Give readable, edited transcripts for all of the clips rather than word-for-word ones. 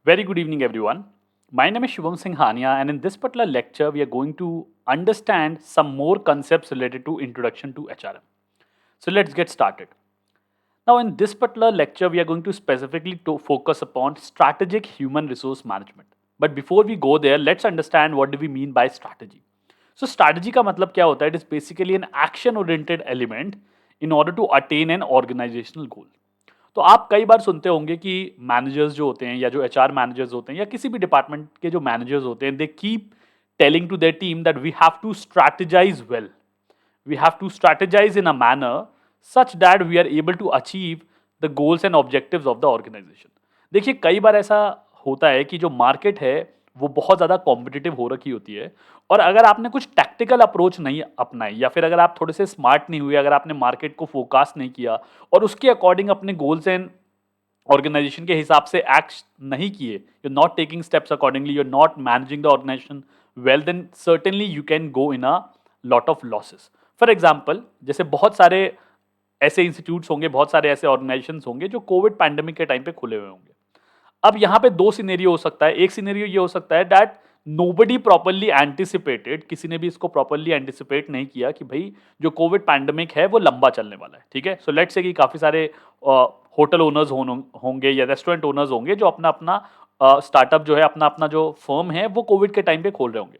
Very good evening, everyone. My name is Shubham Singhania, and in this particular lecture, we are going to understand some more concepts related to Introduction to HRM. So let's get started. Now, in this particular lecture, we are going to specifically to focus upon strategic human resource management. But before we go there, let's understand what do we mean by strategy. So, strategy का मतलब क्या होता है? It is basically an action-oriented element in order to attain an organizational goal. तो आप कई बार सुनते होंगे कि मैनेजर्स जो होते हैं या जो एचआर मैनेजर्स होते हैं या किसी भी डिपार्टमेंट के जो मैनेजर्स होते हैं they keep telling to their team that we have to strategise well, we have to strategize in a manner such that we are able to achieve the goals and objectives of the organization. देखिए कई बार ऐसा होता है कि जो market है वो बहुत ज़्यादा कॉम्पिटिटिव हो रखी होती है और अगर आपने कुछ टैक्टिकल अप्रोच नहीं अपनाई या फिर अगर आप थोड़े से स्मार्ट नहीं हुए, अगर आपने मार्केट को फोकस नहीं किया और उसके अकॉर्डिंग अपने गोल्स एंड ऑर्गेनाइजेशन के हिसाब से एक्ट नहीं किए, you are not taking steps accordingly, you are not managing the organisation well, then certainly you can go in a lot of losses. For example, जैसे बहुत सारे ऐसे इंस्टीट्यूट्स होंगे, बहुत सारे ऐसे ऑर्गेनाइजेशन होंगे जो कोविड पैंडेमिक के टाइम पे खुले हुए होंगे. अब यहाँ पे दो सिनेरियो हो सकता है. एक सिनेरियो ये हो सकता है दैट नोबडी प्रॉपरली एंटिसिपेटेड, किसी ने भी इसको प्रॉपरली एंटिसिपेट नहीं किया कि भाई जो कोविड पैंडेमिक है वो लंबा चलने वाला है. ठीक है, सो लेट्स से कि काफी सारे होटल ओनर्स होंगे या रेस्टोरेंट ओनर्स होंगे जो अपना अपना स्टार्टअप जो है, अपना अपना जो फर्म है वो कोविड के टाइम पे खोल रहे होंगे.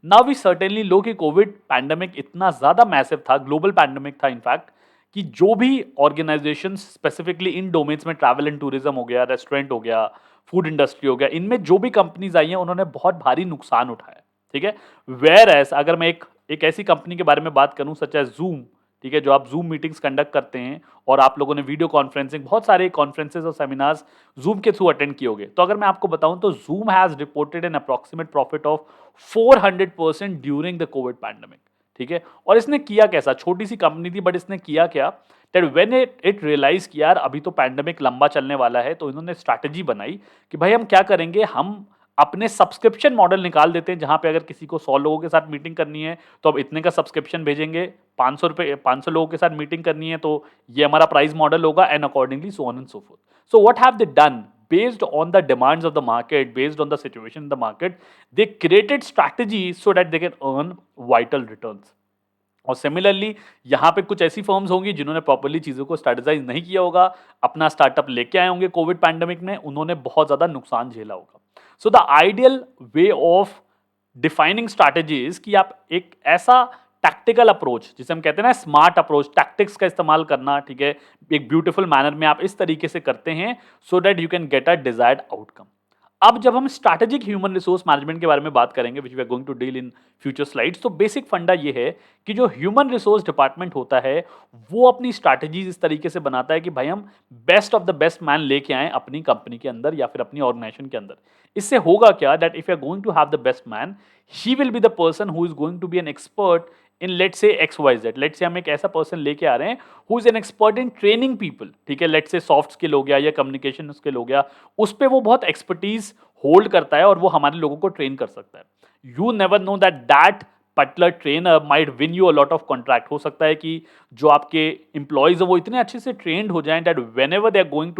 नाउ वी सर्टेनली लो कि कोविड पैंडेमिक इतना ज्यादा मैसिव था, ग्लोबल पैंडेमिक था इनफैक्ट, कि जो भी ऑर्गेनाइजेशन स्पेसिफिकली इन डोमेन्स में, ट्रैवल एंड टूरिज्म हो गया, रेस्टोरेंट हो गया, फूड इंडस्ट्री हो गया, इनमें जो भी कंपनीज आई हैं उन्होंने बहुत भारी नुकसान उठाया. ठीक है, वेयर एज अगर मैं एक ऐसी कंपनी के बारे में बात करूं सच एज जूम, ठीक है, जो आप जूम मीटिंग्स कंडक्ट करते हैं और आप लोगों ने वीडियो कॉन्फ्रेंसिंग, बहुत सारे कॉन्फ्रेंसेज और सेमिनार्स जूम के थ्रू अटेंड किए होंगे, तो अगर मैं आपको बताऊं तो Zoom has reported an approximate profit of 400% during the COVID pandemic. ठीक है, और इसने किया कैसा? छोटी सी कंपनी थी बट इसने किया क्या, दैट व्हेन इट रियलाइज कि यार अभी तो पैंडेमिक लंबा चलने वाला है, तो इन्होंने स्ट्रैटेजी बनाई कि भाई हम क्या करेंगे, हम अपने सब्सक्रिप्शन मॉडल निकाल देते हैं, जहां पे अगर किसी को 100 लोगों के साथ मीटिंग करनी है तो अब इतने का सब्सक्रिप्शन भेजेंगे, 500 रुपए, 500 लोगों के साथ मीटिंग करनी है तो ये हमारा प्राइस मॉडल होगा, and accordingly so on and so fourth. So what have they done? Based on the demands of the market, based on the situation in the market, they created strategies so that they can earn vital returns. और similarly यहाँ पे कुछ ऐसी firms होंगी जिन्होंने properly चीज़ों को strategise नहीं किया होगा, अपना स्टार्टअप लेके आए होंगे कोविड पैंडेमिक में, उन्होंने बहुत ज़्यादा नुकसान झेला होगा. So the ideal way of defining strategies कि आप एक ऐसा टैक्टिकल अप्रोच, जिसे हम कहते हैं ना स्मार्ट अप्रोच, टैक्टिक्स का इस्तेमाल करना, ठीक है, एक ब्यूटीफुल मैनर में आप इस तरीके से करते हैं so that you can get a desired outcome. अब जब हम स्ट्रैटेजिक ह्यूमन रिसोर्स मैनेजमेंट के बारे में बात करेंगे, which we are going to deal in future slides, तो बेसिक फंडा ये है कि जो ह्यूमन रिसोर्स डिपार्टमेंट होता है वो अपनी स्ट्रैटेजीज इस तरीके से बनाता है कि भाई हम best of the best man लेके आए अपनी कंपनी के अंदर या फिर अपनी ऑर्गेनाइजेशन के अंदर. इससे होगा क्या, that if you are going to have the best man, he will be the person who is going to be an expert in let's say X Y Z. Let's say हम एक ऐसा पर्सन लेके आ रहे हैं who is an expert in training people. ठीक है, लेट्स से सॉफ्ट स्किल हो गया या कम्युनिकेशन स्किल हो गया, उस पर वो बहुत एक्सपर्टीज होल्ड करता है और वो हमारे लोगों को ट्रेन कर सकता है. You never know that that particular trainer might win you a lot of contract. हो सकता है कि जो आपके एम्प्लॉयज है वो इतने अच्छे से ट्रेंड हो जाएं that whenever they are going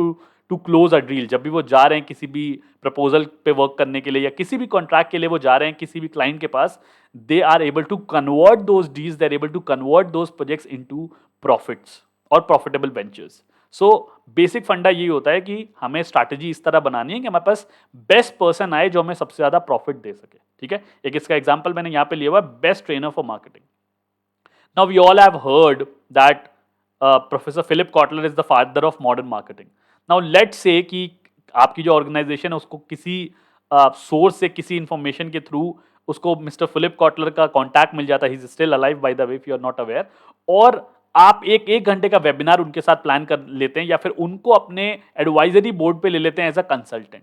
to close a deal, जब भी वो जा रहे हैं किसी भी प्रपोजल पे वर्क करने के लिए या किसी भी कॉन्ट्रैक्ट के लिए वो जा रहे हैं किसी भी क्लाइंट के पास, they are able to convert those deals, they're able to convert those projects into profits और profitable ventures. So बेसिक फंडा यही होता है कि हमें स्ट्रैटेजी इस तरह बनानी है कि हमारे पास बेस्ट पर्सन आए जो हमें सबसे ज्यादा प्रॉफिट दे सके. ठीक है, एक इसका एग्जांपल मैंने यहाँ पे लिया हुआ, best trainer for marketing. Now we all have heard that professor Philip Kotler is the father of modern marketing. Now let's say कि आपकी जो ऑर्गेनाइजेशन है उसको किसी सोर्स से, किसी इंफॉर्मेशन के थ्रू उसको मिस्टर फिलिप कॉटलर का कॉन्टैक्ट मिल जाता है, he is still alive by the way if you are not aware, और आप एक एक घंटे का वेबिनार उनके साथ प्लान कर लेते हैं या फिर उनको अपने एडवाइजरी बोर्ड पे ले लेते हैं as a consultant.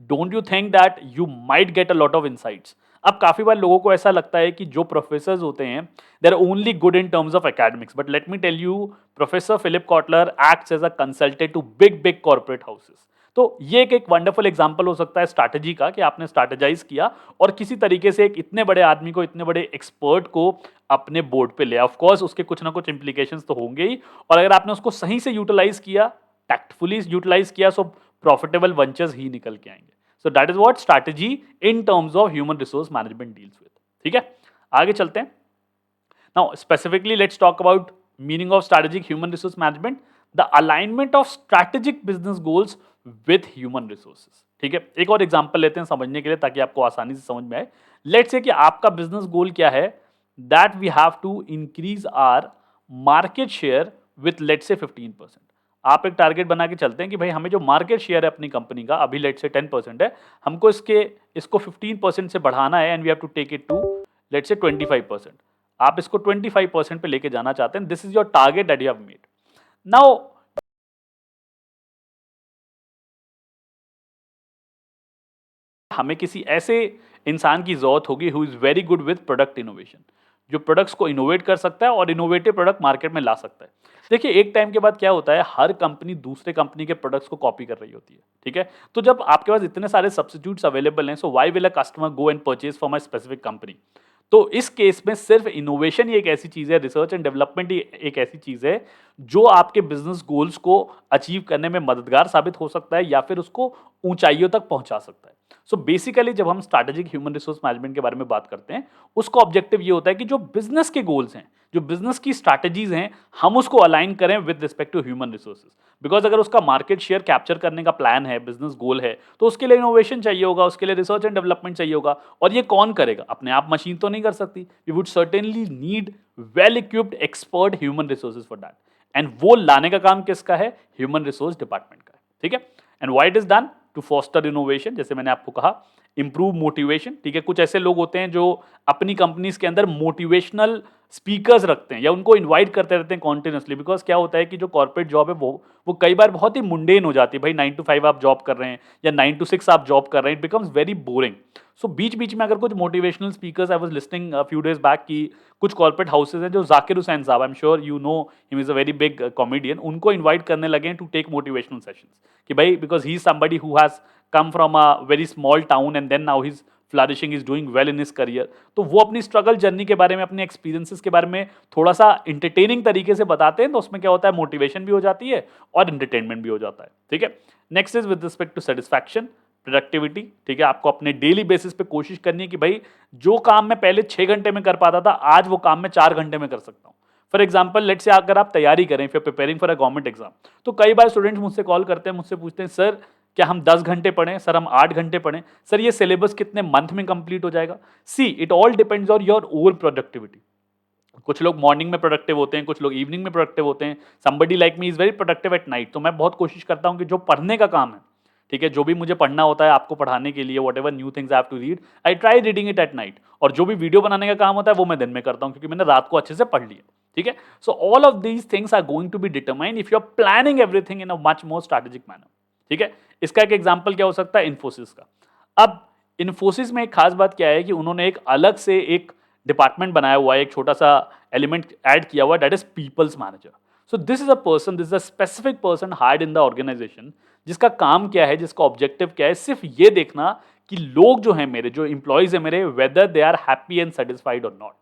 Don't you think that you might get a lot of insights? अब काफी बार लोगों को ऐसा लगता है कि जो प्रोफेसर होते हैं they are only good in terms of academics, but let me tell you, professor Philip Kotler acts as a consultant to big big corporate houses. तो ये एक वंडरफुल एग्जांपल हो सकता है स्ट्रैटेजी का कि आपने स्ट्रैटेजाइज किया और किसी तरीके से एक इतने बड़े आदमी को, इतने बड़े एक्सपर्ट को अपने बोर्ड पे ले. ऑफ कोर्स उसके कुछ ना कुछ इंप्लीकेशंस तो होंगे ही, और अगर आपने उसको सही से यूटिलाइज किया, टैक्टफुली यूटिलाइज किया, सो प्रॉफिटेबल वेंचर्स ही निकल के आएंगे. So that is what strategy in terms of human resource management deals with. ठीक है, आगे चलते हैं। Now specifically let's talk about meaning of strategic human resource management, the alignment of strategic business goals with human resources. ठीक है, एक और example लेते हैं समझने के लिए ताकि आपको आसानी से समझ में आए। लेट्स से कि आपका बिजनेस गोल क्या है, that we have to increase our market share with let's say 15%। आप एक टारगेट बना के चलते हैं कि भाई हमें जो मार्केट शेयर है अपनी कंपनी का अभी लेट्स से 10% है, हमको इसको 15% से बढ़ाना है and we have to take it to let's say 25%। आप इसको 25% पे लेके जाना चाहते हैं, this is your target that you have made. Now हमें किसी ऐसे इंसान की जरूरत होगी who is very good with product innovation, जो प्रोडक्ट्स को इनोवेट कर सकता है और इनोवेटिव प्रोडक्ट मार्केट में ला सकता है। देखिए एक टाइम के बाद क्या होता है, हर कंपनी दूसरे कंपनी के प्रोडक्ट्स को कॉपी कर रही होती है। ठीक है, तो जब आपके पास इतने सारे सब्स्टिट्यूट्स अवेलेबल हैं, so why will a customer go and purchase from a specific company. तो इस केस में सिर्फ इनोवेशन ही एक ऐसी चीज है, रिसर्च एंड डेवलपमेंट ही एक ऐसी चीज है जो आपके बिजनेस गोल्स को अचीव करने में मददगार साबित हो सकता है या फिर उसको ऊंचाइयों तक पहुंचा सकता है। सो बेसिकली जब हम स्ट्रैटेजिक ह्यूमन रिसोर्स मैनेजमेंट के बारे में बात करते हैं, उसका ऑब्जेक्टिव ये होता है कि जो बिजनेस के गोल्स हैं, जो बिजनेस की स्ट्रैटेजीज हैं, हम उसको अलाइन करें with respect to human resources. Because अगर उसका मार्केट शेयर कैप्चर करने का प्लान है, बिजनेस गोल है, तो उसके लिए इनोवेशन चाहिए होगा, उसके लिए रिसर्च एंड डेवलपमेंट चाहिए होगा। और ये कौन करेगा? अपने आप मशीन तो नहीं कर सकती। We would certainly need well equipped expert human resources for that, and वो लाने का काम किसका है? ह्यूमन रिसोर्स डिपार्टमेंट का है। ठीक है, and why it is done? To foster innovation, जैसे मैंने आपको कहा, इंप्रूव मोटिवेशन। ठीक है, कुछ ऐसे लोग होते हैं जो अपनी कंपनीज के अंदर मोटिवेशनल स्पीकर्स रखते हैं या उनको इनवाइट करते रहते हैं कॉन्टिन्यूसली। बिकॉज क्या होता है कि जो कॉर्पोरेट जॉब है वो कई बार बहुत ही मुंडेन हो जाती है। भाई 9 to 5 आप जॉब कर रहे हैं या 9 to 6 आप जॉब कर रहे हैं, इट बिकम्स वेरी बोरिंग। सो बीच बीच में अगर कुछ motivational speakers, I was listening few days back की कुछ कॉर्पोरेट हाउसेज हैं जो जाकिर हुसैन साहब, आई am sure you know him, is a very big comedian, उनको इन्वाइट करने लगे टू टेक मोटिवेशनल सेशंस कि भाई because he is somebody who has come from a very small town and then now he's flourishing, is doing well in his career। तो वो अपनी struggle journey के बारे में, अपने एक्सपीरियंसेस के बारे में थोड़ा सा इंटरटेनिंग तरीके से बताते हैं, तो उसमें क्या होता है, मोटिवेशन भी हो जाती है और इंटरटेनमेंट भी हो जाता है। ठीक है, next is with respect to satisfaction, productivity. ठीक है, आपको अपने डेली बेसिस पे कोशिश करनी है कि भाई जो काम मैं पहले 6 घंटे में कर पाता था, आज वो काम मैं 4 घंटे में कर सकता हूँ। फॉर एग्जाम्पल लेट से अगर आप तैयारी करें, फिर preparing for a government exam, तो कई बार स्टूडेंट्स मुझसे कॉल करते हैं, मुझसे पूछते हैं सर क्या हम 10 घंटे पढ़ें, सर हम 8 घंटे पढ़ें, सर ये सिलेबस कितने मंथ में कंप्लीट हो जाएगा? See it all depends on your over productivity. कुछ लोग मॉर्निंग में प्रोडक्टिव होते हैं, कुछ लोग इवनिंग में प्रोडक्टिव होते हैं। Somebody like me is very productive at night. तो मैं बहुत कोशिश करता हूँ कि जो पढ़ने का काम है, ठीक है, जो भी मुझे पढ़ना होता है आपको पढ़ाने के लिए, whatever new things I have to read, I try reading it at night. और जो भी वीडियो बनाने का काम होता है वो मैं दिन में करता हूँ, क्योंकि मैंने रात को अच्छे से पढ़ लिया। ठीक है, so all of these things are going to be determine if you are planning everything in a much more strategic manner. ठीक है, इसका एक एग्जाम्पल क्या हो सकता है? इन्फोसिस का। अब इन्फोसिस में एक खास बात क्या है कि उन्होंने एक अलग से एक डिपार्टमेंट बनाया हुआ है, एक छोटा सा एलिमेंट ऐड किया हुआ है, that is people's manager. So this is a person, this is a specific person hired in the organisation, जिसका काम क्या है, जिसका ऑब्जेक्टिव क्या है, सिर्फ ये देखना कि लोग जो हैं मेरे, जो इंप्लॉइज है मेरे, whether they are happy and satisfied और not.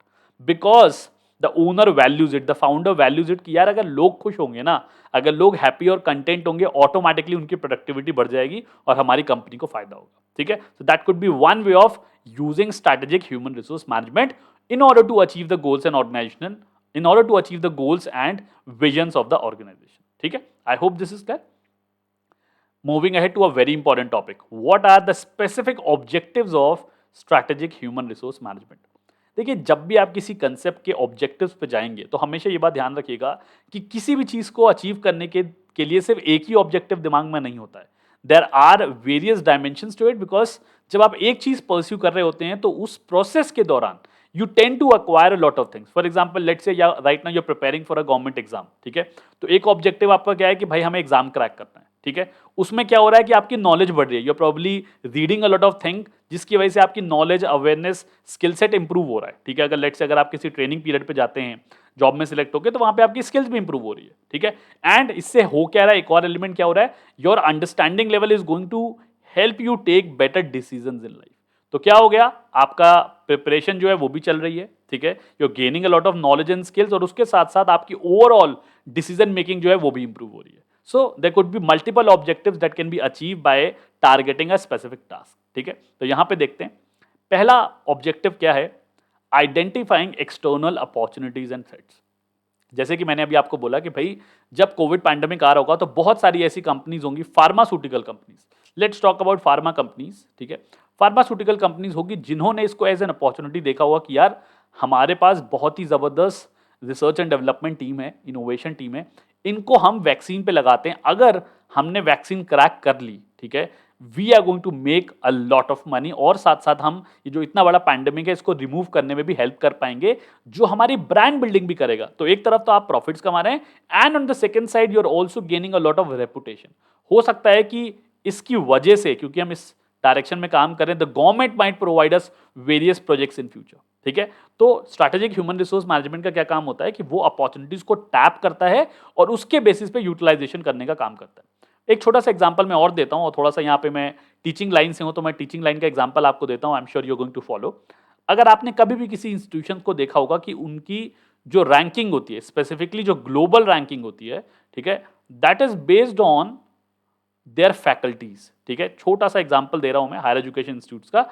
Because the owner values it, the founder values it कि यार अगर लोग खुश होंगे ना, अगर लोग हैप्पी और कंटेंट होंगे, ऑटोमेटिकली उनकी प्रोडक्टिविटी बढ़ जाएगी और हमारी कंपनी को फायदा होगा। ठीक है, so that could be one way of using strategic human resource management in order to achieve the goals and organization, in order to achieve the goals and visions of the organization। ठीक है, I hope this is clear। Moving ahead to a very important topic, what are the specific objectives of strategic human resource management। देखिए जब भी आप किसी concept के objectives पे जाएंगे तो हमेशा ये बात ध्यान रखिएगा कि किसी भी चीज को अचीव करने के लिए सिर्फ एक ही ऑब्जेक्टिव दिमाग में नहीं होता है। There are various dimensions to it, because जब आप एक चीज परस्यू कर रहे होते हैं तो उस प्रोसेस के दौरान you tend to acquire a lot of things। For example, let's say right now you're preparing for a government exam। ठीक है, तो एक ऑब्जेक्टिव आपका क्या है कि भाई हमें एग्जाम क्रैक करना है। ठीक है, उसमें क्या हो रहा है कि आपकी नॉलेज बढ़ रही है, you're probably reading a lot of things, जिसकी वजह से आपकी knowledge, awareness, skill set improve हो रहा है। ठीक है, अगर लेट्स से अगर आप किसी ट्रेनिंग पीरियड पे जाते हैं, जॉब में सिलेक्ट होकर, तो वहां पे आपकी स्किल्स भी इंप्रूव हो रही है। ठीक है, एंड इससे हो क्या रहा है, एक और एलिमेंट क्या हो रहा है, your understanding level is going to help you take better decisions in life. तो क्या हो गया, आपका प्रिपरेशन जो है वो भी चल रही है। ठीक है, you are gaining a lot of knowledge and skills, और उसके साथ साथ आपकी ओवरऑल डिसीजन मेकिंग जो है वो भी इंप्रूव हो रही है। So there could be multiple objectives that can be achieve by targeting a specific task, ठीक है। तो यहाँ पे देखते हैं पहला ऑब्जेक्टिव क्या है, identifying external opportunities and threats. जैसे कि मैंने अभी आपको बोला कि भाई जब कोविड पैंडेमिक आ रहा होगा तो बहुत सारी ऐसी कंपनीज होंगी, pharmaceutical companies, let's talk about pharma companies, ठीक है। फार्मास्यूटिकल कंपनीज होगी जिन्होंने इसको एज एन अपॉर्चुनिटी देखा होगा कि यार हमारे पास बहुत ही जबरदस्त रिसर्च एंड डेवलपमेंट टीम है, इनोवेशन टीम है, इनको हम वैक्सीन पे लगाते हैं, अगर हमने वैक्सीन क्रैक कर ली, ठीक है, we are going to make a lot of money, और साथ साथ हम ये जो इतना बड़ा पैंडेमिक है इसको रिमूव करने में भी हेल्प कर पाएंगे, जो हमारी ब्रांड बिल्डिंग भी करेगा। तो एक तरफ तो आप प्रॉफिट्स कमा रहे हैं and on the second side you are also gaining a lot of reputation. हो सकता है कि इसकी वजह से, क्योंकि हम इस डायरेक्शन में काम कर रहे हैं, the government might provide us various projects in future, ठीक है। तो स्ट्रैटेजिक ह्यूमन रिसोर्स मैनेजमेंट का क्या काम होता है कि वो अपॉर्चुनिटीज को टैप करता है और उसके बेसिस पे यूटिलाइजेशन करने का काम करता है। एक छोटा सा एग्जांपल मैं और देता हूं, और थोड़ा सा यहाँ पे मैं टीचिंग लाइन से हूं तो मैं टीचिंग लाइन का एग्जांपल आपको देता हूं, I am sure you are going to follow. अगर आपने कभी भी किसी इंस्टीट्यूशन को देखा होगा कि उनकी जो रैंकिंग होती है, स्पेसिफिकली जो ग्लोबल रैंकिंग होती है, ठीक है, that is based on their faculties, ठीक है। छोटा सा एग्जांपल दे रहा हूं मैं हायर एजुकेशन इंस्टीट्यूट्स का,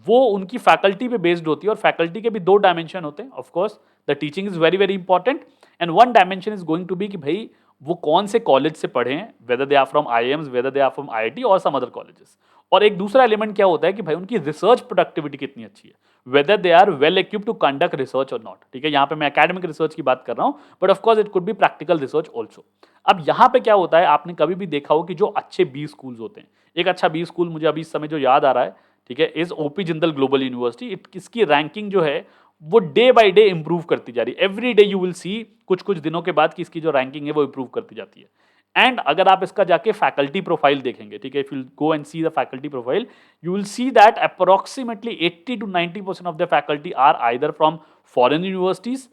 वो उनकी फैकल्टी पे बेस्ड होती है, और फैकल्टी के भी दो डायमेंशन होते हैं, of course the teaching is very very important, and one dimension is going to be कि भाई वो कौन से कॉलेज से पढ़े हैं, whether they are from IIMs, whether they are from IIT और सम अदर कॉलेजेस। और एक दूसरा एलिमेंट क्या होता है कि भाई उनकी रिसर्च प्रोडक्टिविटी कितनी अच्छी है, whether they are well equipped to conduct research और नॉट, ठीक है। यहाँ पे मैं एकेडमिक रिसर्च की बात कर रहा हूँ, but of course it could be practical research also. अब यहाँ पे क्या होता है, आपने कभी भी देखा हो कि जो अच्छे बी स्कूल्स होते हैं, एक अच्छा बी स्कूल मुझे अभी इस समय जो याद आ रहा है, ठीक है, is OP Jindal global university. इसकी रैंकिंग जो है वो डे बाय डे इंप्रूव करती जा रही है, एवरी डे यू विल सी कुछ कुछ दिनों के बाद कि इसकी जो रैंकिंग है वो इंप्रूव करती जाती है। एंड अगर आप इसका जाके फैकल्टी प्रोफाइल देखेंगे, ठीक है, if you go and see the faculty profile, you will see that approximately 80 to 90% of the faculty are either from foreign universities,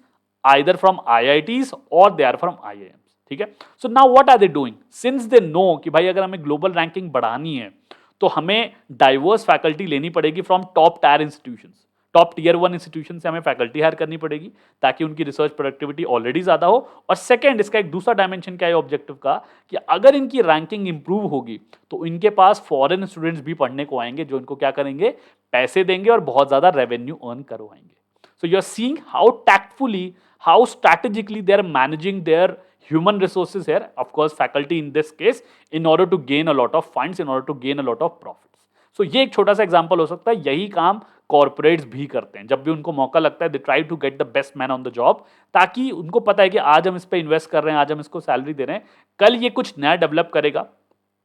either from IITs, और दे आर फ्रॉम आईआईएम्स, ठीक है। So now what are they doing, since they know कि भाई अगर हमें global ranking बढ़ानी है तो हमें डाइवर्स फैकल्टी लेनी पड़ेगी from top tier institutions, top tier 1 institution से हमें फैकल्टी हायर करनी पड़ेगी ताकि उनकी रिसर्च प्रोडक्टिविटी ऑलरेडी ज्यादा हो। और सेकंड, इसका एक दूसरा डायमेंशन क्या है ऑब्जेक्टिव का, कि अगर इनकी रैंकिंग इंप्रूव होगी तो इनके पास फॉरेन स्टूडेंट्स भी पढ़ने को आएंगे, जो इनको क्या करेंगे, पैसे देंगे और बहुत ज्यादा रेवेन्यू अर्न करवाएंगे। So you are seeing how tactfully, how strategically they are managing their human resources here, of course faculty in this case, in order to gain a lot of funds, in order to gain a lot of profits. So ये एक छोटा सा example हो सकता है, यही काम corporates भी करते हैं, जब भी उनको मौका लगता है they try to get the best man on the job, ताकि उनको पता है कि आज हम इस पे इन्वेस्ट कर रहे हैं, आज हम इसको सैलरी दे रहे हैं, कल ये कुछ नया डेवलप करेगा।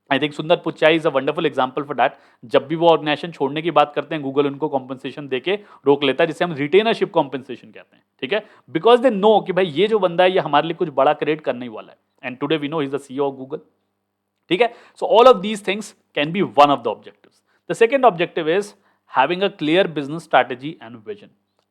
आई थिंक सुंदर Pichai is a wonderful example for that. जब भी वो ऑर्गेनाइजेशन छोड़ने की बात करते हैं, गूगल उनको कॉम्पनसेशन देके रोक लेता है, जिसे हम रिटेनरशिप कॉम्पनसेशन कहते हैं, ठीक है, बिकॉज दे नो कि भाई ये जो बंदा है ये हमारे लिए कुछ बड़ा क्रिएट करने ही वाला है, and today we know he is the CEO of Google, ठीक है। So all of these things can be one of the objectives. The second objective is having a clear business strategy and vision.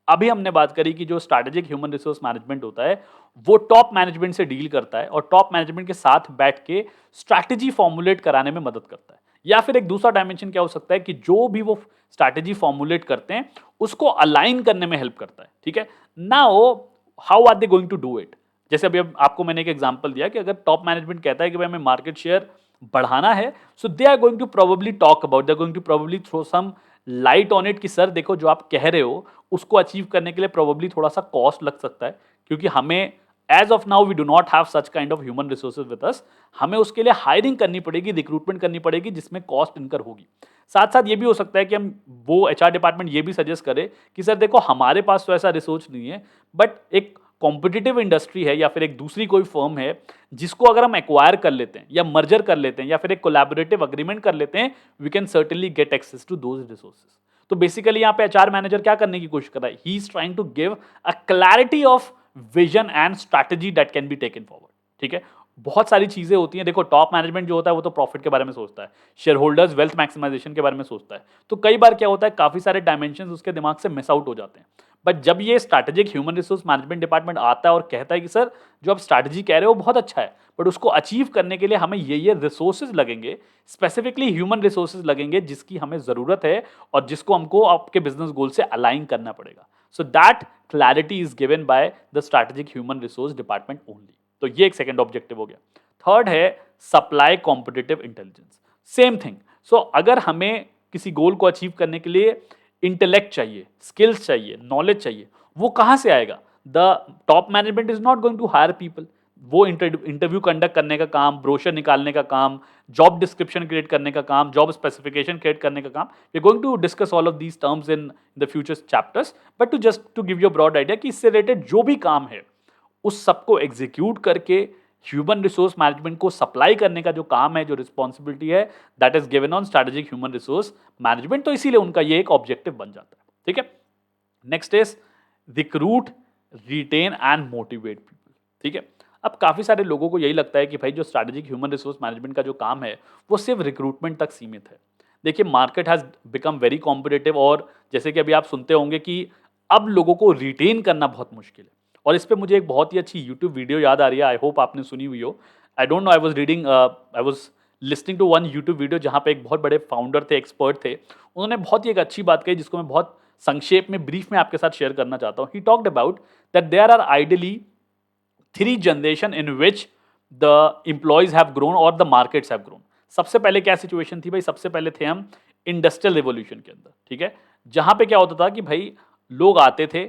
अभी हमने बात करी कि जो strategic human resource management होता है वो टॉप मैनेजमेंट से डील करता है और टॉप मैनेजमेंट के साथ बैठ के स्ट्रैटेजी फॉर्मुलेट कराने में मदद करता है। या फिर एक दूसरा डायमेंशन क्या हो सकता है कि जो भी वो स्ट्रैटेजी फॉर्मुलेट करते हैं उसको अलाइन करने में हेल्प करता है, ठीक है। Now how are they going to do it, जैसे अभी आपको मैंने एक एग्जांपल दिया कि अगर टॉप मैनेजमेंट कहता है कि भाई हमें मार्केट शेयर बढ़ाना है, so they are going to probably talk about, they are going to probably throw some light on it कि सर देखो जो आप कह रहे हो उसको अचीव करने के लिए प्रोबेबली थोड़ा सा कॉस्ट लग सकता है, क्योंकि हमें as of now we do not have such kind of human resources with us, हमें उसके लिए हायरिंग करनी पड़ेगी, रिक्रूटमेंट करनी पड़ेगी जिसमें कॉस्ट इनकर होगी। साथ साथ ये भी हो सकता है कि हम वो एचआर डिपार्टमेंट ये भी सजेस्ट करे कि सर देखो हमारे पास तो ऐसा रिसोर्स नहीं है, बट एक कॉम्पिटिटिव इंडस्ट्री है या फिर एक दूसरी कोई फर्म है जिसको अगर हम एक्वायर कर लेते हैं या मर्जर कर लेते हैं या फिर एक कोलैबोरेटिव अग्रीमेंट कर लेते हैं, we can certainly get access to those resources. तो बेसिकली यहाँ पे एचआर मैनेजर क्या करने की कोशिश कर रहा है, he is trying to give a clarity of vision and strategy that can be taken forward, ठीक है। बहुत सारी चीजें होती हैं, देखो टॉप मैनेजमेंट जो होता है वो तो प्रॉफिट के बारे में सोचता है, शेयर होल्डर्स वेल्थ मैक्सिमाइजेशन के बारे में सोचता है, तो कई बार क्या होता है काफी सारे डायमेंशन उसके दिमाग से मिस आउट हो जाते हैं। बट जब ये strategic human resource management department आता है और कहता है कि सर जो आप स्ट्रैटेजी कह रहे हो बहुत अच्छा है, बट उसको अचीव करने के लिए हमें ये रिसोर्सेज लगेंगे, स्पेसिफिकली ह्यूमन रिसोर्सेज लगेंगे जिसकी हमें जरूरत है और जिसको हमको आपके बिजनेस गोल से अलाइन करना पड़ेगा। So that clarity is given by the strategic human resource department only. तो ये एक सेकंड ऑब्जेक्टिव हो गया। थर्ड है supply competitive intelligence, same thing. So अगर हमें किसी गोल को अचीव करने के लिए इंटेलेक्ट चाहिए, स्किल्स चाहिए, नॉलेज चाहिए, वो कहाँ से आएगा? The top management is not going to hire people. वो इंटरव्यू कंडक्ट करने का काम, ब्रोशर निकालने का काम, जॉब डिस्क्रिप्शन क्रिएट करने का काम, जॉब स्पेसिफिकेशन क्रिएट करने का काम, we are going to discuss all of these terms in the future chapters, but to just to give you broad idea कि इससे रिलेटेड जो भी काम है उस सबको एग्जीक्यूट करके ह्यूमन रिसोर्स मैनेजमेंट को सप्लाई करने का जो काम है, जो रिस्पॉन्सिबिलिटी है, that is given on strategic human resource management. तो इसीलिए उनका ये एक ऑब्जेक्टिव बन जाता है। ठीक है, next is recruit, retain and motivate people. ठीक है, अब काफी सारे लोगों को यही लगता है कि भाई जो स्ट्रेटेजिक ह्यूमन रिसोर्स मैनेजमेंट का जो काम है वो सिर्फ रिक्रूटमेंट तक सीमित है। देखिए, market has become very competitive, और जैसे कि अभी आप सुनते होंगे कि अब लोगों को रिटेन करना बहुत मुश्किल है। और इस पे मुझे एक बहुत ही अच्छी यूट्यूब वीडियो याद आ रही है, आई होप आपने सुनी हुई हो। I don't know, I was listening to one YouTube video जहाँ पे एक बहुत बड़े फाउंडर थे, एक्सपर्ट थे। उन्होंने बहुत ही एक अच्छी बात कही जिसको मैं बहुत संक्षेप में, ब्रीफ में आपके साथ शेयर करना चाहता हूँ। He talked about that there are ideally three generation in which the employees have grown और द मार्केट्स हैव ग्रोन। सबसे पहले क्या सिचुएशन थी भाई? सबसे पहले थे हम इंडस्ट्रियल रिवॉल्यूशन के अंदर। ठीक है, जहां पे क्या होता था कि भाई लोग आते थे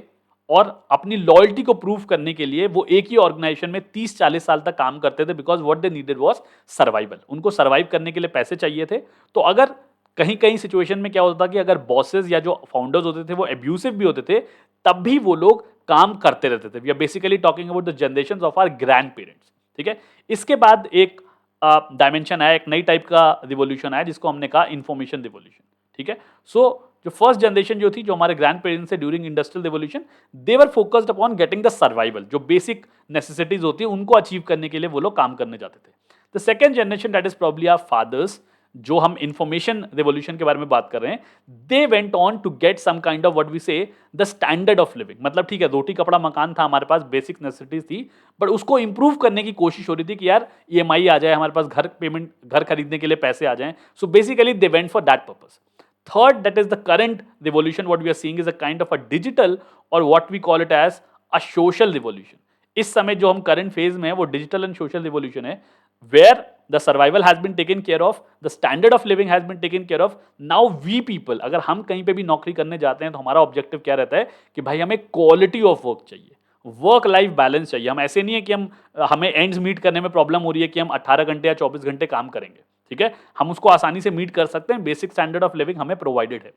और अपनी लॉयल्टी को प्रूव करने के लिए वो एक ही ऑर्गेनाइजेशन में 30-40 साल तक काम करते थे, because what they needed was survival. उनको सर्वाइव करने के लिए पैसे चाहिए थे। तो अगर कहीं कहीं सिचुएशन में क्या होता था कि अगर बॉसेस या जो फाउंडर्स होते थे वो एब्यूसिव भी होते थे, तब भी वो लोग काम करते रहते थे। We are basically talking about the generation of our grandparents. ठीक है, इसके बाद एक डायमेंशन आया, एक नई टाइप का रिवॉल्यूशन आया जिसको हमने कहा इंफॉर्मेशन रिवॉल्यूशन। ठीक है, सो जो फर्स्ट जनरेशन जो थी, जो हमारे ग्रैंड पेरेंट्स से during industrial revolution, they were focused upon getting the survival. जो बेसिक नेसेसिटीज होती है उनको अचीव करने के लिए वो लोग काम करने जाते थे। The second generation, that is probably our fathers, जो हम इंफॉर्मेशन रिवॉल्यूशन के बारे में बात कर रहे हैं, they went on to get some kind of what we say the standard of living. मतलब ठीक है, रोटी कपड़ा मकान था हमारे पास, बेसिक नेसेसिटीज थी, बट उसको इंप्रूव करने की कोशिश हो रही थी कि यार ईएमआई आ जाए, हमारे पास घर पेमेंट, घर खरीदने के लिए पैसे आ जाएं। So basically they went for that purpose. Third, that is the current revolution, what we are seeing is a kind of a digital, or what we call it as a social revolution. इस समय जो हम current phase में है वो digital and social revolution है, where the survival has been taken care of, the standard of living has been taken care of. Now we people, अगर हम कहीं पे भी नौकरी करने जाते हैं तो हमारा ऑब्जेक्टिव क्या रहता है कि भाई हमें क्वालिटी ऑफ वर्क चाहिए, वर्क लाइफ बैलेंस चाहिए। हम ऐसे नहीं है कि हमें एंड्स मीट करने में प्रॉब्लम हो रही है कि हम 18 घंटे या 24 घंटे काम करेंगे। ठीक है, हम उसको आसानी से मीट कर सकते हैं, बेसिक स्टैंडर्ड ऑफ लिविंग हमें प्रोवाइडेड है।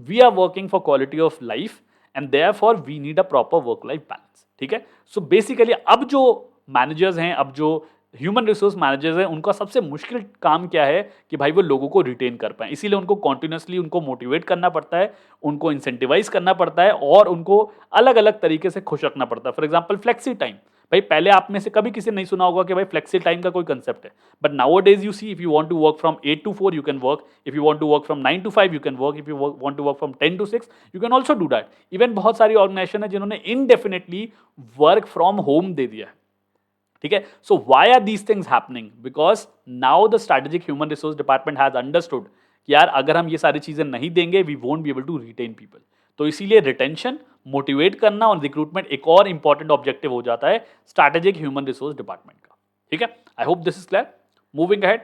We are working for quality of life and therefore we need a proper work life balance. ठीक है, सो बेसिकली अब जो मैनेजर्स हैं, अब जो ह्यूमन रिसोर्स मैनेजर्स हैं, उनका सबसे मुश्किल काम क्या है कि भाई वो लोगों को रिटेन कर पाए। इसीलिए उनको कॉन्टिन्यूसली उनको मोटिवेट करना पड़ता है, उनको इंसेंटिवाइज करना पड़ता है और उनको अलग अलग तरीके से खुश रखना पड़ता है। फॉर एग्जाम्पल फ्लेक्सी टाइम, भाई पहले आप में से कभी किसी ने नहीं सुना होगा कि भाई फ्लेक्सी टाइम का कोई कंसेप्ट है, but nowadays you see, if you want to work from 8 to 4 you can work, if you want to work from 9 to 5 you can work, if you want to work from 10 to 6 you can also do that. Even बहुत सारी organization है जिन्होंने indefinitely work from home दे दिया है। ठीक है, so why are these things happening? Because now the strategic human resource department has understood कि यार अगर हम ये सारी चीजें नहीं देंगे, we won't be able to retain people. तो इसीलिए रिटेंशन, मोटिवेट करना और रिक्रूटमेंट एक और इंपॉर्टेंट ऑब्जेक्टिव हो जाता है स्ट्रेटेजिक ह्यूमन रिसोर्स डिपार्टमेंट का। ठीक है, I hope this is clear. Moving ahead,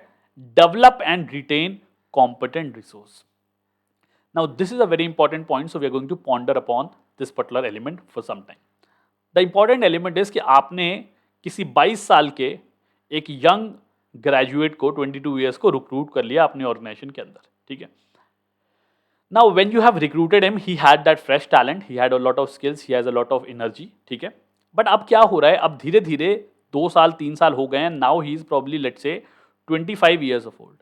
develop and retain competent resource. Now this is a very important point, so we are going to ponder upon this particular element for some time. The important element is कि आपने किसी 22 साल के एक young graduate को, 22 years को recruit कर लिया अपने ऑर्गेनाइजेशन के अंदर। ठीक है, now when you have recruited him, he had that fresh talent, he had a lot of skills, he has a lot of energy. ठीक है, बट अब क्या हो रहा है, अब धीरे धीरे 2 साल 3 साल हो गए हैं, now he is probably let's say 25 years of old.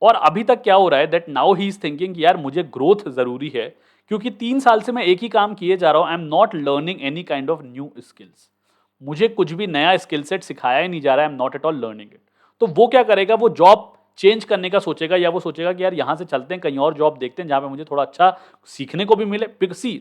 और अभी तक क्या हो रहा है that now he is thinking यार मुझे ग्रोथ जरूरी है, क्योंकि 3 साल से मैं एक ही काम किए जा रहा हूं, I am not learning any kind of new skills. मुझे कुछ भी नया स्किल सेट सिखाया ही नहीं जा रहा है, I am not at all learning it. तो वो क्या करेगा, वो जॉब चेंज करने का सोचेगा, या वो सोचेगा कि यार यहाँ से चलते हैं, कहीं और जॉब देखते हैं जहाँ पे मुझे थोड़ा अच्छा सीखने को भी मिले। See,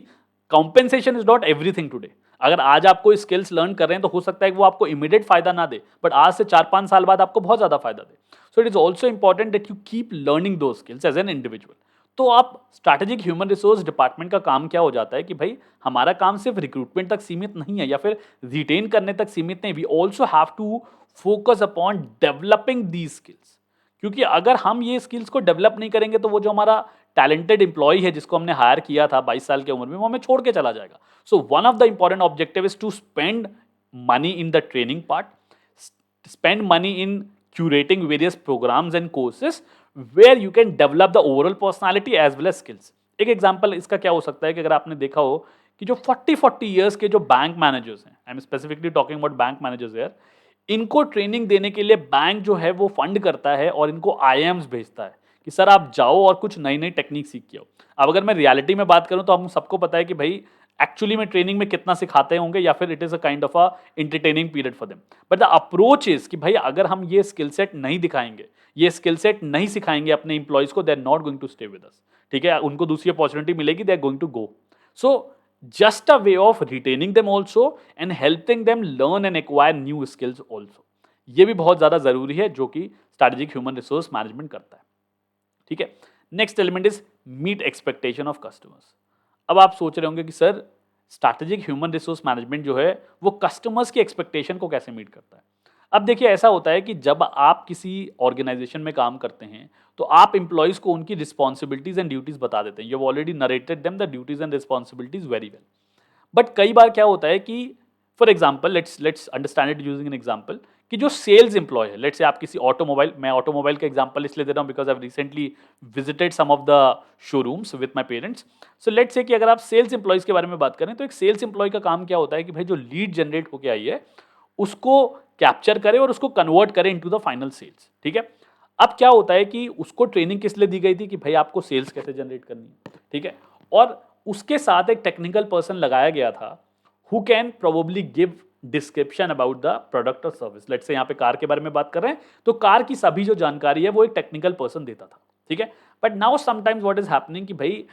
compensation is not everything today. अगर आज आप कोई स्किल्स लर्न कर रहे हैं तो हो सकता है कि वो आपको इमीडिएट फायदा ना दे, बट आज से 4-5 साल बाद आपको बहुत ज्यादा फायदा दे। So it is also important that you keep learning those skills as an individual. तो आप स्ट्रैटेजिक ह्यूमन रिसोर्स डिपार्टमेंट का काम क्या हो जाता है कि भाई हमारा काम सिर्फ रिक्रूटमेंट तक सीमित नहीं है या फिर रिटेन करने तक सीमित नहीं, we also have to focus upon developing these skills. क्योंकि अगर हम ये स्किल्स को डेवलप नहीं करेंगे तो वो जो हमारा टैलेंटेड एम्प्लॉय है जिसको हमने हायर किया था 22 साल की उम्र में, वो हमें छोड़ के चला जाएगा। So one of the important objective is to spend money in the training part, spend money in curating various programs and courses where you can develop the overall personality as well as skills। एक example इसका क्या हो सकता है कि अगर आपने देखा हो कि जो 40 इयर्स के जो बैंक मैनेजर्स हैं, I am specifically talking about bank managers here, इनको ट्रेनिंग देने के लिए बैंक जो है वो फंड करता है और इनको आईएम्स भेजता है कि सर आप जाओ और कुछ नई नई टेक्निक सीख के आओ। अब अगर मैं रियलिटी में बात करूं तो हम सबको पता है कि भाई एक्चुअली में ट्रेनिंग में कितना सिखाते होंगे या फिर it is a kind of a entertaining period for them, but the approach is कि भाई अगर हम ये स्किल सेट नहीं दिखाएंगे, ये स्किल सेट नहीं सिखाएंगे अपने इंप्लॉइज को, they are not going to stay with us. ठीक है, उनको दूसरी अपॉर्चुनिटी मिलेगी, they are going to go. So just a way of retaining them also and helping them learn and acquire new skills also, ये भी बहुत ज्यादा जरूरी है जो कि स्ट्रैटेजिक ह्यूमन रिसोर्स मैनेजमेंट करता है। ठीक है, next element is meet expectation of customers. अब आप सोच रहे होंगे कि sir strategic human resource management जो है वो कस्टमर्स की एक्सपेक्टेशन को कैसे मीट करता है। अब देखिए ऐसा होता है कि जब आप किसी ऑर्गेनाइजेशन में काम करते हैं तो आप एम्प्लॉयज को उनकी रिस्पॉन्सिबिलिटीज एंड ड्यूटीज बता देते हैं, you have already narrated them the duties and responsibilities very well. But कई बार क्या होता है कि for example let's understand it using an example कि जो सेल्स एम्प्लॉय है, लेट्स से आप किसी ऑटोमोबाइल, मैं ऑटोमोबाइल का एग्जांपल इसलिए दे रहा हूं because I recently visited some of the showrooms with my parents. So let's say कि अगर आप सेल्स एम्प्लॉयज के बारे में बात करें तो एक सेल्स एम्प्लॉय का काम क्या होता है कि भाई जो लीड जनरेट होकर आई है उसको कैप्चर करे और उसको कन्वर्ट करे इनटू द फाइनल सेल्स। ठीक है, अब क्या होता है कि उसको ट्रेनिंग किस लिए दी गई थी कि भाई आपको सेल्स कैसे जनरेट करनी है। ठीक है, और उसके साथ एक टेक्निकल पर्सन लगाया गया था who can probably give description about the product और सर्विस। लेट्स से यहाँ पे कार के बारे में बात कर रहे हैं तो कार की सभी जो जानकारी है वो एक टेक्निकल पर्सन देता था। ठीक है, but now sometimes what is happening कि भाई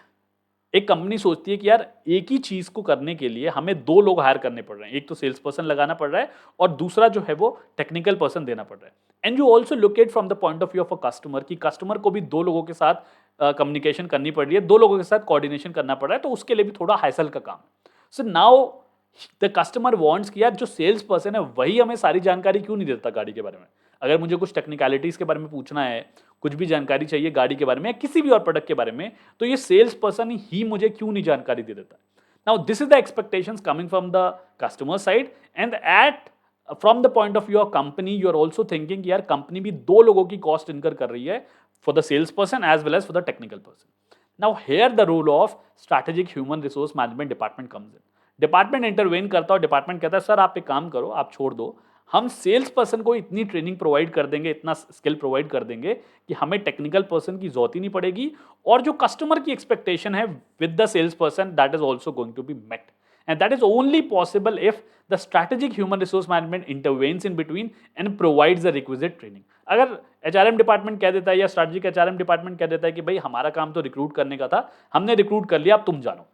एक कंपनी सोचती है कि यार एक ही चीज को करने के लिए हमें दो लोग हायर करने पड़ रहे हैं, एक तो सेल्स पर्सन लगाना पड़ रहा है और दूसरा जो है वो टेक्निकल पर्सन देना पड़ रहा है। And you also look at from the point of view of a customer कि कस्टमर को भी दो लोगों के साथ कम्युनिकेशन करनी पड़ रही है, दो लोगों के साथ कोऑर्डिनेशन करना पड़ रहा है, तो उसके लिए भी थोड़ा हैसल का काम है। So now the customer wants कि यार जो सेल्स पर्सन है वही हमें सारी जानकारी क्यों नहीं देता गाड़ी के बारे में। अगर मुझे कुछ टेक्निकलिटीज के बारे में पूछना है, कुछ भी जानकारी चाहिए गाड़ी के बारे में या किसी भी और प्रोडक्ट के बारे में, तो ये सेल्स पर्सन ही मुझे क्यों नहीं जानकारी दे देता। Now this is the expectations coming from the customer side and at from the point of view of company you are also thinking यार कंपनी भी दो लोगों की कॉस्ट इनकर कर रही है, for the sales person as well as for the technical person. Now here the role of strategic human resource management department comes in. Department intervene करता है, डिपार्टमेंट कहता है सर आप एक काम करो, आप छोड़ दो, हम सेल्स पर्सन को इतनी ट्रेनिंग प्रोवाइड कर देंगे, इतना स्किल प्रोवाइड कर देंगे कि हमें टेक्निकल पर्सन की जरूरत ही नहीं पड़ेगी और जो कस्टमर की एक्सपेक्टेशन है with the sales person that is also going to be met and that is only possible if the strategic human resource management intervenes in between and provides the requisite training. अगर HRM department कह देता है या strategic HRM department कह देता है कि भाई हमारा काम तो रिक्रूट करने का था, हमने रिक्रूट कर लिया, अब तुम जानो,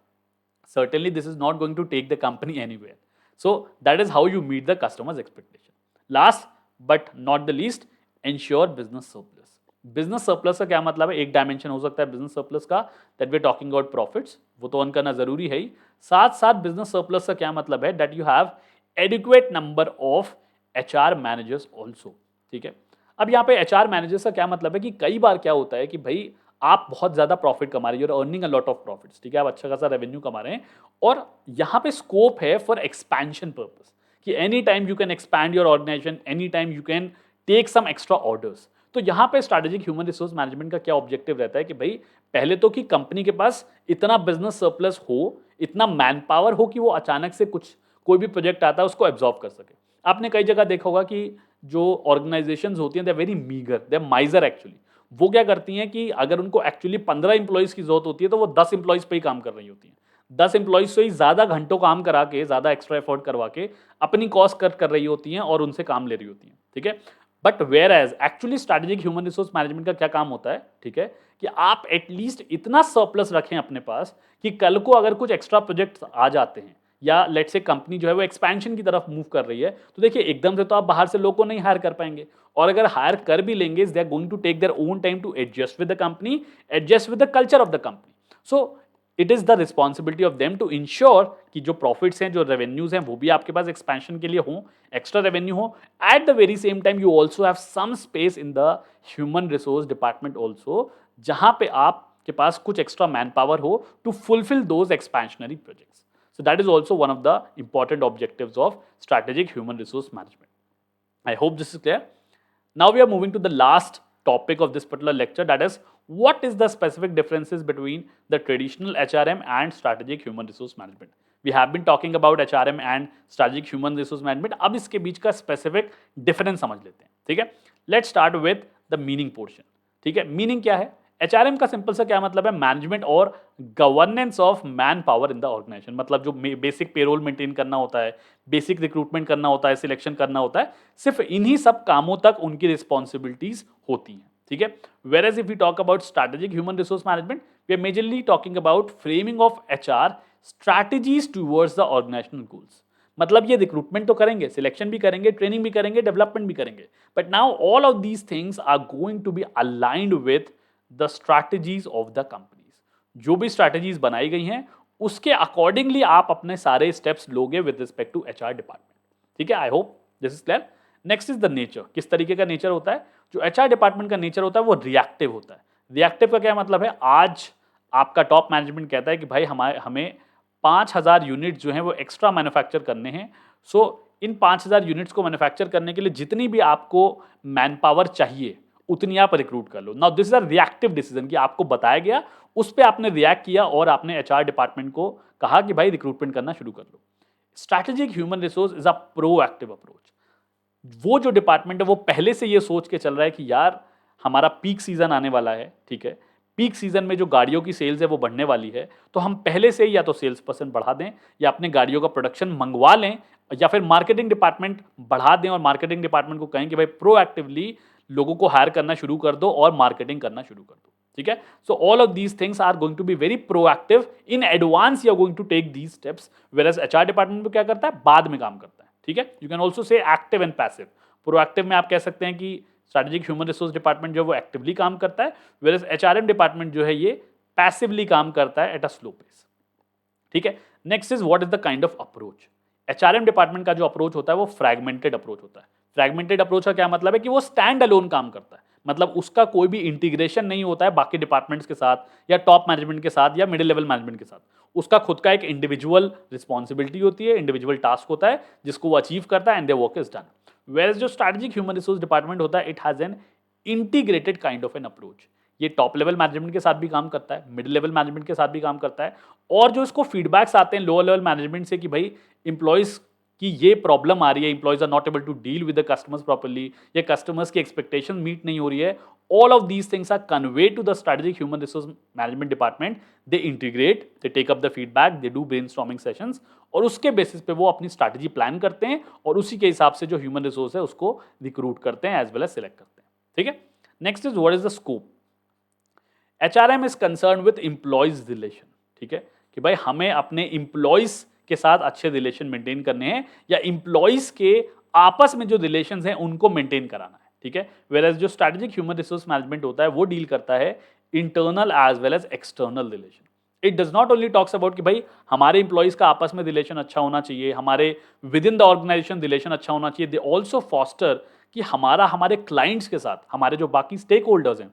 certainly this is not going to take the company anywhere. So that is how you meet the customer's expectation. Last but not the least, ensure business surplus. Business surplus का क्या मतलब है? एक डायमेंशन हो सकता है बिजनेस सर्प्लस का that we are talking about profits, वो तो अर्न करना जरूरी है ही। साथ साथ बिजनेस सर्प्लस का क्या मतलब है? That you have adequate number of HR managers also. ठीक है, अब यहाँ पे एचआर मैनेजर्स का क्या मतलब है कि कई बार क्या होता है कि भाई आप बहुत ज्यादा प्रॉफिट कमा रहे हो, earning a lot of profits, ठीक है, आप अच्छा खासा रेवेन्यू कमा रहे हैं और यहाँ पे स्कोप है फॉर एक्सपेंशन पर्पस कि any time you can expand your organization, any time you can take some extra orders. तो यहाँ पे स्ट्रैटेजिक ह्यूमन रिसोर्स मैनेजमेंट का क्या ऑब्जेक्टिव रहता है कि भाई पहले तो कि कंपनी के पास इतना बिजनेस सरप्लस हो, इतना मैन पावर हो कि वो अचानक से कुछ कोई भी प्रोजेक्ट आता है उसको एब्जॉर्ब कर सके। आपने कई जगह देखा होगा कि जो ऑर्गेनाइजेशंस होती हैं they are very meagre, they are miser actually. वो क्या करती हैं कि अगर उनको एक्चुअली 15 इंप्लॉइज की जरूरत होती है तो वो 10 इंप्लॉइज पे ही काम कर रही होती हैं, 10 इंप्लॉइज से ही ज्यादा घंटों काम करा के, ज्यादा एक्स्ट्रा एफर्ट करवा के अपनी कॉस्ट कट कर रही होती हैं और उनसे काम ले रही होती हैं। ठीक है, but whereas actually strategic human resource management का क्या काम होता है? ठीक है, कि आप एटलीस्ट इतना सरप्लस रखें अपने पास कि कल को अगर कुछ एक्स्ट्रा प्रोजेक्ट आ जाते हैं या लेट से कंपनी जो है वो एक्सपेंशन की तरफ मूव कर रही है, तो देखिए एकदम से तो आप बाहर से लोग को नहीं हायर कर पाएंगे, और अगर हायर कर भी लेंगे they are going to take their own time to adjust with the company, adjust with the culture of the company. So it is the responsibility of them to ensure कि जो profits हैं, जो revenues हैं, वो भी आपके पास expansion के लिए हों, एक्स्ट्रा रेवेन्यू हो. At the very same time you also have some space in the human resource department also, जहां पे आपके पास कुछ एक्स्ट्रा मैन पावर हो to fulfil those expansionary projects. So that is also one of the important objectives of strategic human resource management. I hope this is clear. Now we are moving to the last topic of this particular lecture, that is what is the specific differences between the traditional HRM and strategic human resource management. We have been talking about HRM and strategic human resource management. अब इसके बीच का specific difference समझ लेते हैं, ठीक है. Let's start with the meaning portion. ठीक है, मीनिंग क्या है? एचआरएम का सिंपल सा क्या मतलब है? मैनेजमेंट और governance of manpower in the organization. मतलब जो बेसिक पेरोल मेंटेन करना होता है, बेसिक रिक्रूटमेंट करना होता है, सिलेक्शन करना होता है, सिर्फ इन्हीं सब कामों तक उनकी रिस्पॉन्सिबिलिटीज होती हैं, ठीक है. Whereas if we talk about strategic human resource management, we are majorly talking about framing of HR strategies towards the organizational goals. मतलब ये रिक्रूटमेंट तो करेंगे, सिलेक्शन भी करेंगे, ट्रेनिंग भी करेंगे, डेवलपमेंट भी करेंगे, but now all of these things are going to be aligned with the strategies of the companies. जो भी स्ट्रैटेजीज बनाई गई हैं उसके अकॉर्डिंगली आप अपने सारे स्टेप्स लोगे with respect to HR department, ठीक है. I hope this is clear. Next is the nature. किस तरीके का नेचर होता है? जो एचआर डिपार्टमेंट का नेचर होता है वो रिएक्टिव होता है. रिएक्टिव का क्या मतलब है? आज आपका टॉप मैनेजमेंट कहता है कि भाई हमें 5,000 यूनिट जो हैं वो एक्स्ट्रा मैन्युफैक्चर करने हैं. सो इन 5,000 यूनिट्स को मैन्युफैक्चर करने के लिए जितनी भी आपको मैन पावर चाहिए उतनी आप रिक्रूट कर लो. Now this is a reactive decision कि आपको बताया गया, उस पर आपने रिएक्ट किया और आपने एचआर डिपार्टमेंट को कहा कि भाई रिक्रूटमेंट करना शुरू कर लो. Strategic human resource is a proactive approach. वो जो डिपार्टमेंट है वो पहले से ये सोच के चल रहा है कि यार हमारा पीक सीजन आने वाला है, ठीक है. पीक सीजन में जो गाड़ियों की सेल्स है वो बढ़ने वाली है, तो हम पहले से या तो सेल्स परसेंट बढ़ा दें या अपने गाड़ियों का प्रोडक्शन मंगवा लें, या फिर मार्केटिंग डिपार्टमेंट बढ़ा दें और मार्केटिंग डिपार्टमेंट को कहें कि भाई प्रोएक्टिवली लोगों को हायर करना शुरू कर दो और मार्केटिंग करना शुरू कर दो, ठीक है. So all of these things are going to be very proactive. In advance you are going to take these steps, whereas HR department में क्या करता है? बाद में काम करता है, ठीक है. You can also say active and passive. Proactive में आप कह सकते हैं कि स्ट्रैटेजिक ह्यूमन रिसोर्स डिपार्टमेंट जो है वो एक्टिवली काम करता है, वेयरएज एचआरएम डिपार्टमेंट जो है ये पैसिवली काम करता है एट अ स्लो पेस, ठीक है. Next is what is the kind of approach. HRM department का जो अप्रोच होता है वो फ्रैगमेंटेड अप्रोच होता है. फ्रैगमेंटेड अप्रोच का क्या मतलब है? कि वो स्टैंड अलोन काम करता है. मतलब उसका कोई भी इंटीग्रेशन नहीं होता है बाकी डिपार्टमेंट्स के साथ या टॉप मैनेजमेंट के साथ या मिडिल लेवल मैनेजमेंट के साथ. उसका खुद का एक इंडिविजुअल रिस्पॉन्सिबिलिटी होती है, इंडिविजुअल टास्क होता है जिसको वो अचीव करता है and their work is done. Where जो स्ट्रैटेजिक ह्यूमन रिसोर्स डिपार्टमेंट होता है, it has an integrated kind of an approach. ये टॉप लेवल मैनेजमेंट के साथ भी काम करता है, मिडिल लेवल मैनेजमेंट के साथ भी काम करता है, और जो इसको फीडबैक्स आते हैं लोअर लेवल मैनेजमेंट से कि भाई इंप्लॉइज कि ये प्रॉब्लम आ रही है, employees are not able to deal with the customers properly, या कस्टमर्स की एक्सपेक्टेशन मीट नहीं हो रही है, all of these things are conveyed to the strategic human resource management department. They integrate, they take up the feedback, they do brainstorming sessions, और उसके basis पे वो अपनी स्ट्रैटेजी प्लान करते हैं और उसी के हिसाब से जो ह्यूमन रिसोर्स है उसको रिक्रूट करते हैं एज वेल एज सिलेक्ट करते हैं, ठीक है. Next is what is the scope. HRM is concern with employees relation, ठीक है, कि भाई हमें अपने एम्प्लॉयज के साथ अच्छे रिलेशन मेंटेन करने हैं या एम्प्लॉयज के आपस में जो रिलेशंस हैं उनको मेंटेन कराना है, ठीक है. वेयर जो स्ट्रैटेजिक ह्यूमन रिसोर्स मैनेजमेंट होता है वो डील करता है internal as well as external relation. It does not only talks about कि भाई हमारे इंप्लॉइज का आपस में रिलेशन अच्छा होना चाहिए, हमारे within the organization relation अच्छा होना चाहिए. दे ऑल्सो फॉस्टर कि हमारे क्लाइंट्स के साथ हमारे जो बाकी स्टेक होल्डर्स हैं,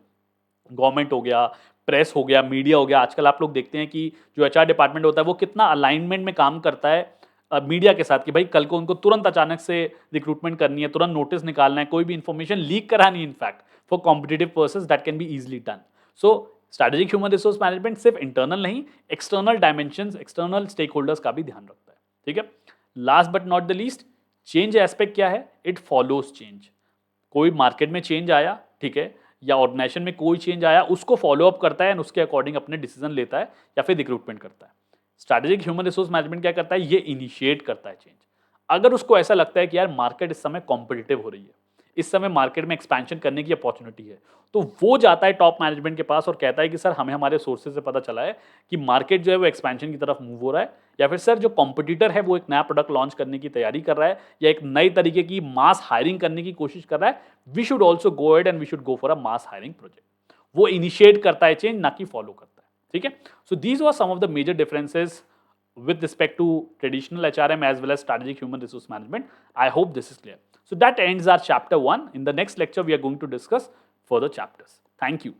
गवर्नमेंट हो गया, प्रेस हो गया, मीडिया हो गया, आजकल आप लोग देखते हैं कि जो एचआर डिपार्टमेंट होता है वो कितना अलाइनमेंट में काम करता है मीडिया के साथ, कि भाई कल को उनको तुरंत अचानक से रिक्रूटमेंट करनी है, तुरंत नोटिस निकालना है, कोई भी इंफॉर्मेशन लीक करानी है, in fact for competitive purposes that can be easily done. So strategic human resource management सिर्फ इंटरनल नहीं, external dimensions, external stakeholders का भी ध्यान रखता है, ठीक है. Last but not the least, change aspect क्या है? It follows change. कोई मार्केट में चेंज आया, ठीक है, या ऑर्गेनाइजेशन में कोई चेंज आया, उसको फॉलो अप करता है एंड उसके अकॉर्डिंग अपने डिसीजन लेता है या फिर रिक्रूटमेंट करता है. स्ट्रैटेजिक ह्यूमन रिसोर्स मैनेजमेंट क्या करता है? ये इनिशिएट करता है चेंज. अगर उसको ऐसा लगता है कि यार मार्केट इस समय कॉम्पिटिटिव हो रही है, इस समय मार्केट में एक्सपेंशन करने की अपॉर्चुनिटी है, तो वो जाता है टॉप मैनेजमेंट के पास और कहता है कि सर हमें हमारे सोर्सेज से पता चला है कि मार्केट जो है वो एक्सपेंशन की तरफ मूव हो रहा है, या फिर सर जो कॉम्पिटिटर है वो एक नया प्रोडक्ट लॉन्च करने की तैयारी कर रहा है या एक नई तरीके की मास हायरिंग करने की कोशिश कर रहा है, we should also go ad and we should go for a mass hiring project. वो इनिशिएट करता है चेंज, ना कि फॉलो करता है। ठीक है, so these were some of the major differences with respect to traditional HRM as well as strategic human resource management. I hope this is clear. So that ends our chapter 1. In the next lecture, we are going to discuss further chapters. Thank you.